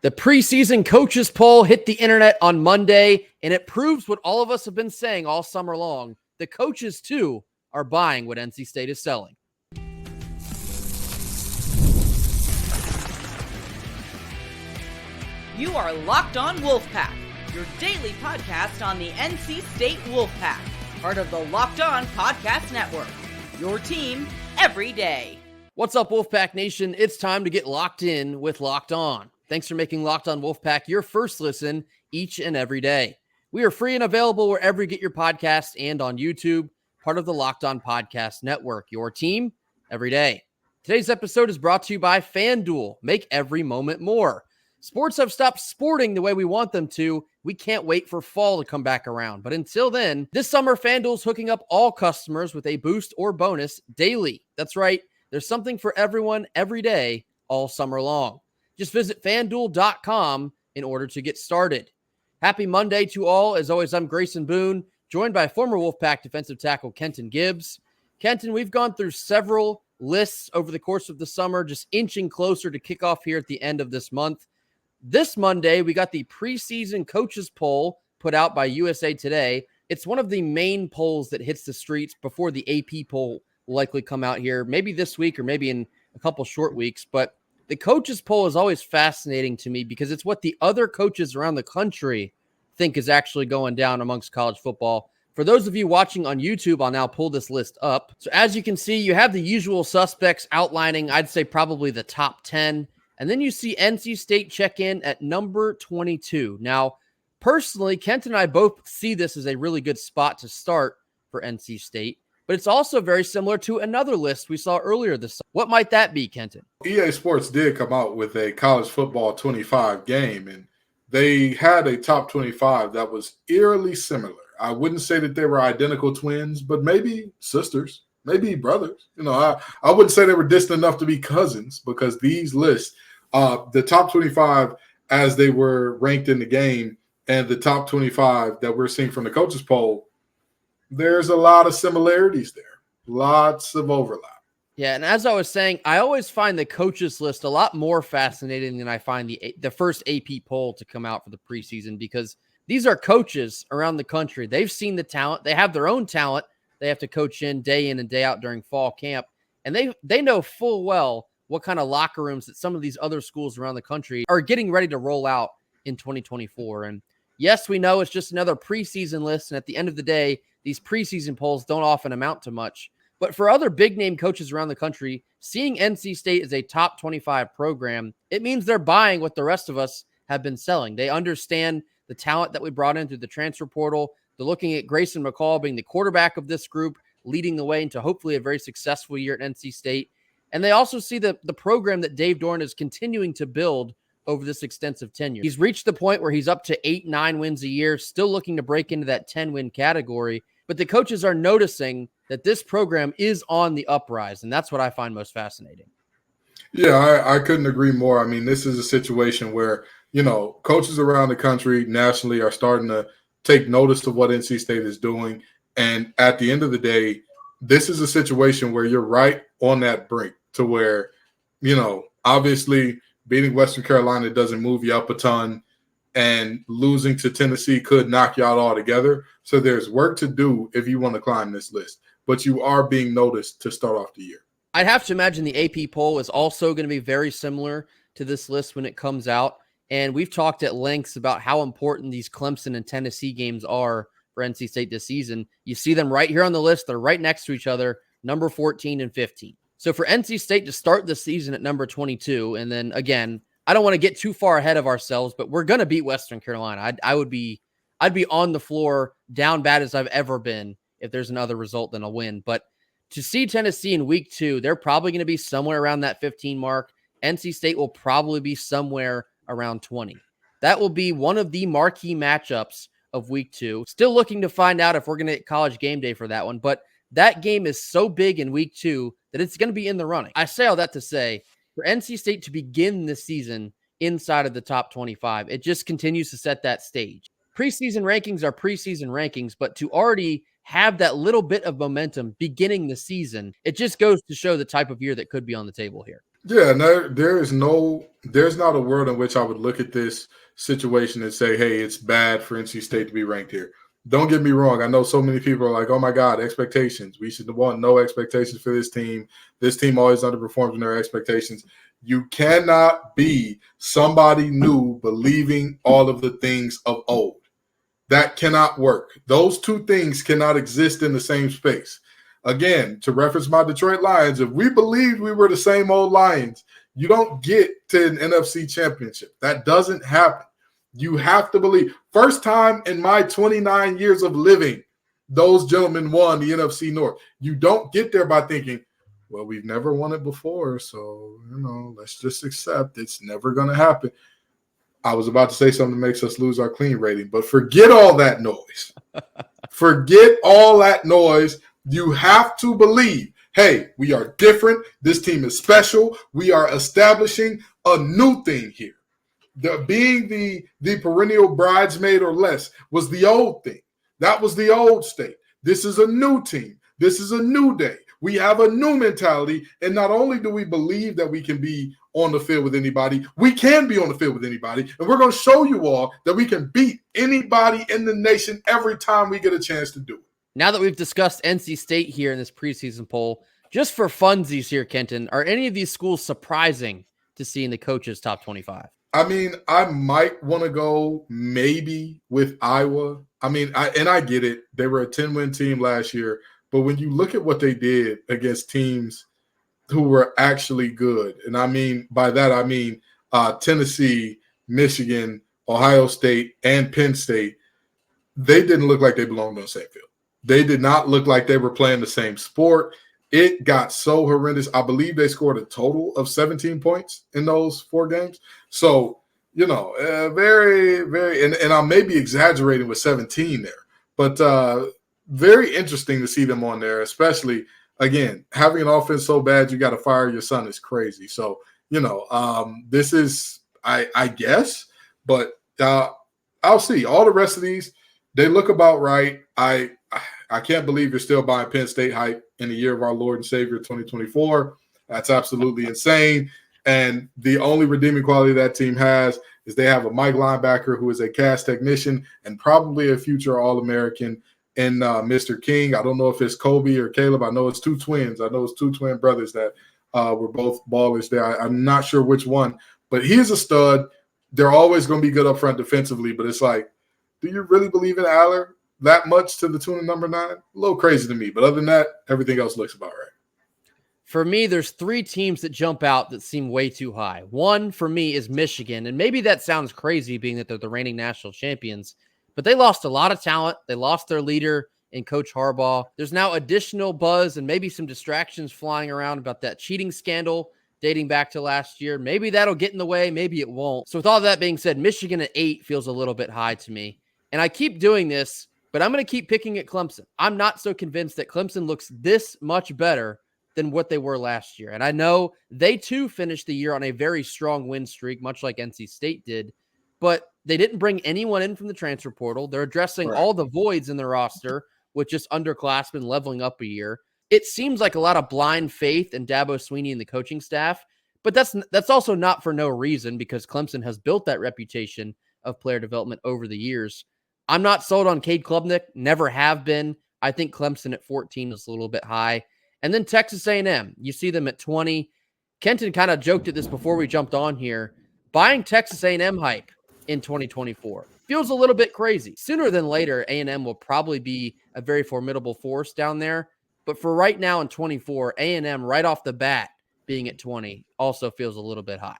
The preseason coaches poll hit the internet on Monday, and it proves what all of us have been saying all summer long. The coaches, too, are buying what NC State is selling. You are Locked On Wolfpack, your daily podcast on the NC State Wolfpack, part of the Locked On Podcast Network, your team every day. What's up, Wolfpack Nation? It's time to get locked in with Locked On. Thanks for making Locked On Wolfpack your first listen each and every day. We are free and available wherever you get your podcasts and on YouTube, part of the Locked On Podcast Network, your team every day. Today's episode is brought to you by FanDuel. Make every moment more. Sports have stopped sporting the way we want them to. We can't wait for fall to come back around. But until then, this summer, FanDuel's hooking up all customers with a boost or bonus daily. That's right. There's something for everyone every day all summer long. Just visit FanDuel.com in order to get started. Happy Monday to all. As always, I'm Grayson Boone, joined by former Wolfpack defensive tackle Kenton Gibbs. Kenton, we've gone through several lists over the course of the summer, just inching closer to kickoff here at the end of this month. This Monday, we got the Preseason Coaches Poll put out by USA Today. It's one of the main polls that hits the streets before the AP poll will likely come out here, maybe this week or maybe in a couple short weeks. But the Coaches Poll is always fascinating to me because it's what the other coaches around the country think is actually going down amongst college football. For those of you watching on YouTube, I'll now pull this list up. So as you can see, you have the usual suspects outlining, I'd say probably the top 10. And then you see NC State check in at number 22. Now, personally, Kent and I both see this as a really good spot to start for NC State, but it's also very similar to another list we saw earlier this summer. What might that be, Kenton? EA Sports did come out with a college football 25 game, and they had a top 25 that was eerily similar. I wouldn't say that they were identical twins, but maybe sisters, maybe brothers. I wouldn't say they were distant enough to be cousins because these lists, the top 25 as they were ranked in the game and the top 25 that we're seeing from the coaches poll, there's a lot of similarities there, lots of overlap. Yeah, and as I was saying, I always find the coaches list a lot more fascinating than I find the first AP poll to come out for the preseason, because these are coaches around the country. They've seen the talent. They have their own talent they have to coach in and day out during fall camp, and they know full well what kind of locker rooms that some of these other schools around the country are getting ready to roll out in 2024. And yes, we know it's just another preseason list, and at the end of the day, these preseason polls don't often amount to much. But for other big-name coaches around the country, seeing NC State as a top 25 program, it means they're buying what the rest of us have been selling. They understand the talent that we brought in through the transfer portal. They're looking at Grayson McCall being the quarterback of this group, leading the way into hopefully a very successful year at NC State. And they also see the program that Dave Doeren is continuing to build over this extensive tenure. He's reached the point where he's up to 8-9 wins a year, still looking to break into that 10-win category. But the coaches are noticing that this program is on the uprise, and that's what I find most fascinating. Yeah, I couldn't agree more. I mean, this is a situation where, coaches around the country nationally are starting to take notice of what NC State is doing. And at the end of the day, this is a situation where you're right on that brink to where, obviously beating Western Carolina doesn't move you up a ton, and losing to Tennessee could knock you out altogether. So there's work to do if you want to climb this list, but you are being noticed to start off the year. I'd have to imagine the AP poll is also going to be very similar to this list when it comes out. And we've talked at lengths about how important these Clemson and Tennessee games are for NC State this season. You see them right here on the list. They're right next to each other, number 14 and 15. So for NC State to start the season at number 22, and then again, I don't want to get too far ahead of ourselves, but we're going to beat Western Carolina. I'd be on the floor, down bad as I've ever been if there's another result than a win. But to see Tennessee in week 2, they're probably going to be somewhere around that 15 mark. NC State will probably be somewhere around 20. That will be one of the marquee matchups of week 2. Still looking to find out if we're going to get College Game Day for that one, but that game is so big in week 2 that it's going to be in the running. I say all that to say, for NC State to begin this season inside of the top 25, it just continues to set that stage. Preseason rankings are preseason rankings, but to already have that little bit of momentum beginning the season, it just goes to show the type of year that could be on the table here. Yeah, no, there's not a world in which I would look at this situation and say, hey, it's bad for NC State to be ranked here. Don't get me wrong. I know so many people are like, oh my God, expectations. We should want no expectations for this team. This team always underperforms in their expectations. You cannot be somebody new believing all of the things of old. That cannot work. Those two things cannot exist in the same space. Again, to reference my Detroit Lions, if we believed we were the same old Lions, you don't get to an NFC championship. That doesn't happen. You have to believe. First time in my 29 years of living, those gentlemen won the NFC North. You don't get there by thinking, well, we've never won it before, so, let's just accept it's never going to happen. I was about to say something that makes us lose our clean rating, but forget all that noise. Forget all that noise. You have to believe, hey, we are different. This team is special. We are establishing a new thing here. Being the perennial bridesmaid or less was the old thing. That was the old state. This is a new team. This is a new day. We have a new mentality. And not only do we believe that we can be on the field with anybody, we can be on the field with anybody. And we're going to show you all that we can beat anybody in the nation every time we get a chance to do it. Now that we've discussed NC State here in this preseason poll, just for funsies here, Kenton, are any of these schools surprising to see in the coaches' top 25? I mean, I might want to go maybe with Iowa. I mean, I get it. They were a 10-win team last year. But when you look at what they did against teams who were actually good, and I mean by that, I mean Tennessee, Michigan, Ohio State, and Penn State, they didn't look like they belonged on the same field. They did not look like they were playing the same sport. It got so horrendous. I believe they scored a total of 17 points in those 4 games. So, very, very, and I may be exaggerating with 17 there, but very interesting to see them on there, especially, again, having an offense so bad you got to fire your son is crazy. So, this is, I guess, but I'll see. All the rest of these, they look about right. I can't believe you're still buying Penn State hype in the year of our Lord and Savior 2024. That's absolutely insane. And the only redeeming quality that team has is they have a Mike linebacker who is a cast technician and probably a future All-American in Mr. King. I don't know if it's Kobe or Caleb. I know it's 2 twins. I know it's 2 twin brothers that were both ballers there. I'm not sure which one, but he's a stud. They're always going to be good up front defensively, but it's like, do you really believe in Aller that much to the tune of number 9? A little crazy to me, but other than that, everything else looks about right. For me, there's 3 teams that jump out that seem way too high. One for me is Michigan, and maybe that sounds crazy being that they're the reigning national champions, but they lost a lot of talent. They lost their leader in Coach Harbaugh. There's now additional buzz and maybe some distractions flying around about that cheating scandal dating back to last year. Maybe that'll get in the way. Maybe it won't. So with all that being said, Michigan at 8 feels a little bit high to me. And I keep doing this, but I'm going to keep picking at Clemson. I'm not so convinced that Clemson looks this much better than what they were last year. And I know they too finished the year on a very strong win streak, much like NC State did, but they didn't bring anyone in from the transfer portal. They're addressing all the voids in the roster with just underclassmen leveling up a year. It seems like a lot of blind faith in Dabo Swinney and the coaching staff, but that's also not for no reason, because Clemson has built that reputation of player development over the years. I'm not sold on Cade Klubnik, never have been. I think Clemson at 14 is a little bit high. And then Texas A&M, you see them at 20. Kenton kind of joked at this before we jumped on here. Buying Texas A&M hype in 2024 feels a little bit crazy. Sooner than later, A&M will probably be a very formidable force down there. But for right now in 24, A&M right off the bat being at 20 also feels a little bit high.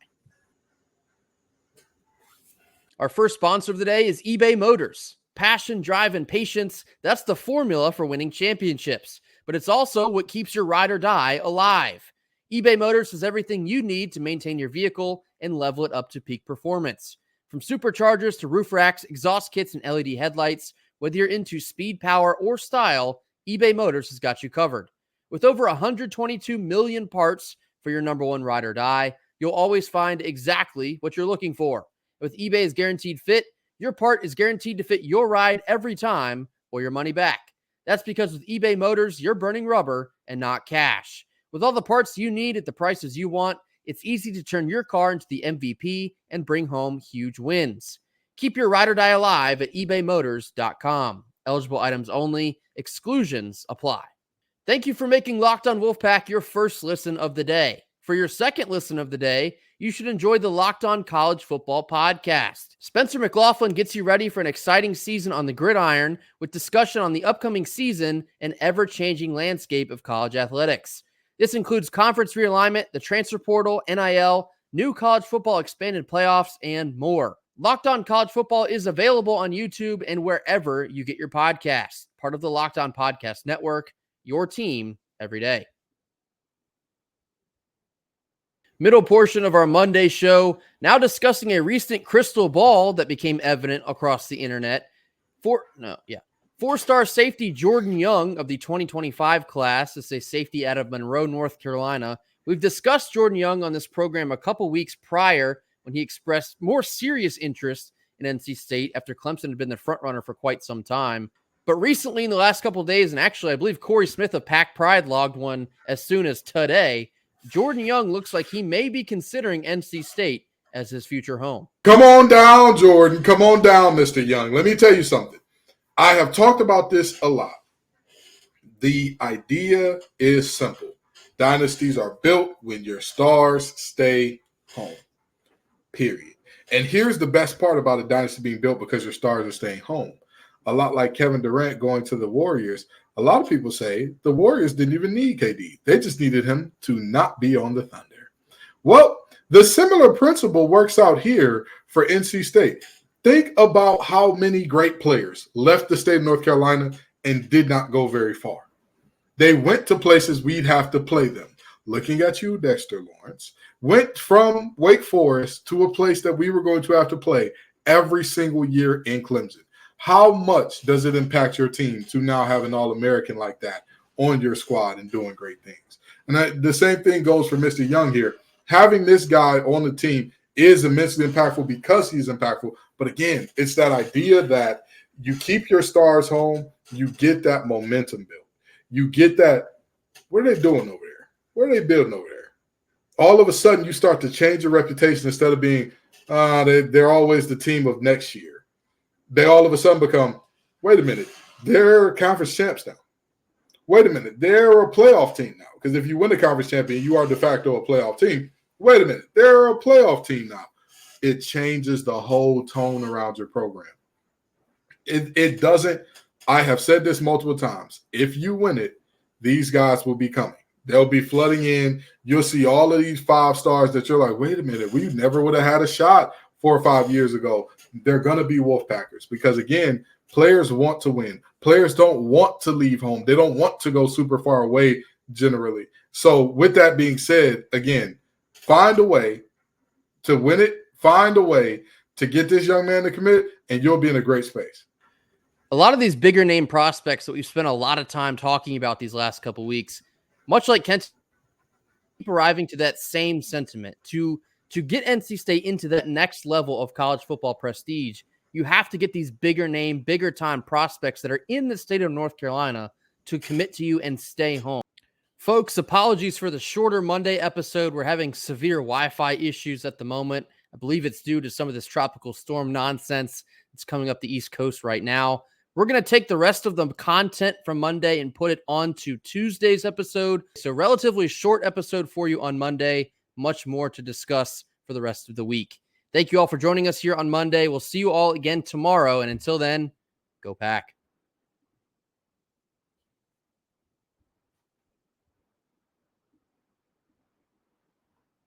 Our first sponsor of the day is eBay Motors. Passion, drive, and patience, that's the formula for winning championships. But it's also what keeps your ride or die alive. eBay Motors has everything you need to maintain your vehicle and level it up to peak performance. From superchargers to roof racks, exhaust kits, and LED headlights, whether you're into speed, power, or style, eBay Motors has got you covered. With over 122 million parts for your number one ride or die, you'll always find exactly what you're looking for. With eBay's Guaranteed Fit, your part is guaranteed to fit your ride every time or your money back. That's because with eBay Motors, you're burning rubber and not cash. With all the parts you need at the prices you want, it's easy to turn your car into the MVP and bring home huge wins. Keep your ride or die alive at ebaymotors.com. Eligible items only. Exclusions apply. Thank you for making Locked On Wolfpack your first listen of the day. For your second listen of the day, you should enjoy the Locked On College Football podcast. Spencer McLaughlin gets you ready for an exciting season on the gridiron with discussion on the upcoming season and ever-changing landscape of college athletics. This includes conference realignment, the transfer portal, NIL, new college football expanded playoffs, and more. Locked On College Football is available on YouTube and wherever you get your podcasts. Part of the Locked On Podcast Network, your team every day. Middle portion of our Monday show, now discussing a recent crystal ball that became evident across the internet. Four-star safety Jordan Young of the 2025 class is a safety out of Monroe, North Carolina. We've discussed Jordan Young on this program a couple weeks prior when he expressed more serious interest in NC State after Clemson had been the front runner for quite some time. But recently, in the last couple of days, and actually I believe Corey Smith of Pack Pride logged one as soon as today, Jordan Young looks like he may be considering NC State as his future home. Come on down, Jordan. Come on down, Mr. Young. Let me tell you something. I have talked about this a lot. The idea is simple. Dynasties are built when your stars stay home, period. And here's the best part about a dynasty being built because your stars are staying home. A lot like Kevin Durant going to the Warriors. A lot of people say the Warriors didn't even need KD. They just needed him to not be on the Thunder. Well, the similar principle works out here for NC State. Think about how many great players left the state of North Carolina and did not go very far. They went to places we'd have to play them. Looking at you, Dexter Lawrence, went from Wake Forest to a place that we were going to have to play every single year in Clemson. How much does it impact your team to now have an All-American like that on your squad and doing great things? And the same thing goes for Mr. Young here. Having this guy on the team is immensely impactful because he's impactful. But again, it's that idea that you keep your stars home, you get that momentum built. You get that, what are they doing over there? What are they building over there? All of a sudden, you start to change your reputation instead of being, they're always the team of next year. They all of a sudden become, wait a minute, they're conference champs now. Wait a minute, they're a playoff team now. Because if you win the conference champion, you are de facto a playoff team. Wait a minute, they're a playoff team now. It changes the whole tone around your program. It doesn't, I have said this multiple times. If you win it, these guys will be coming. They'll be flooding in. You'll see all of these 5 stars that you're like, wait a minute, we never would have had a shot 4 or 5 years ago. They're going to be Wolfpackers because, again, players want to win. Players don't want to leave home. They don't want to go super far away generally. So with that being said, again, find a way to win it. Find a way to get this young man to commit, and you'll be in a great space. A lot of these bigger name prospects that we've spent a lot of time talking about these last couple weeks, much like Kent, keep arriving to that same sentiment. To get NC State into that next level of college football prestige, you have to get these bigger name, bigger time prospects that are in the state of North Carolina to commit to you and stay home. Folks, apologies for the shorter Monday episode. We're having severe Wi-Fi issues at the moment. I believe it's due to some of this tropical storm nonsense that's coming up the East Coast right now. We're going to take the rest of the content from Monday and put it onto Tuesday's episode. So relatively short episode for you on Monday. Much more to discuss for the rest of the week. Thank you all for joining us here on Monday. We'll see you all again tomorrow. And until then, go Pack.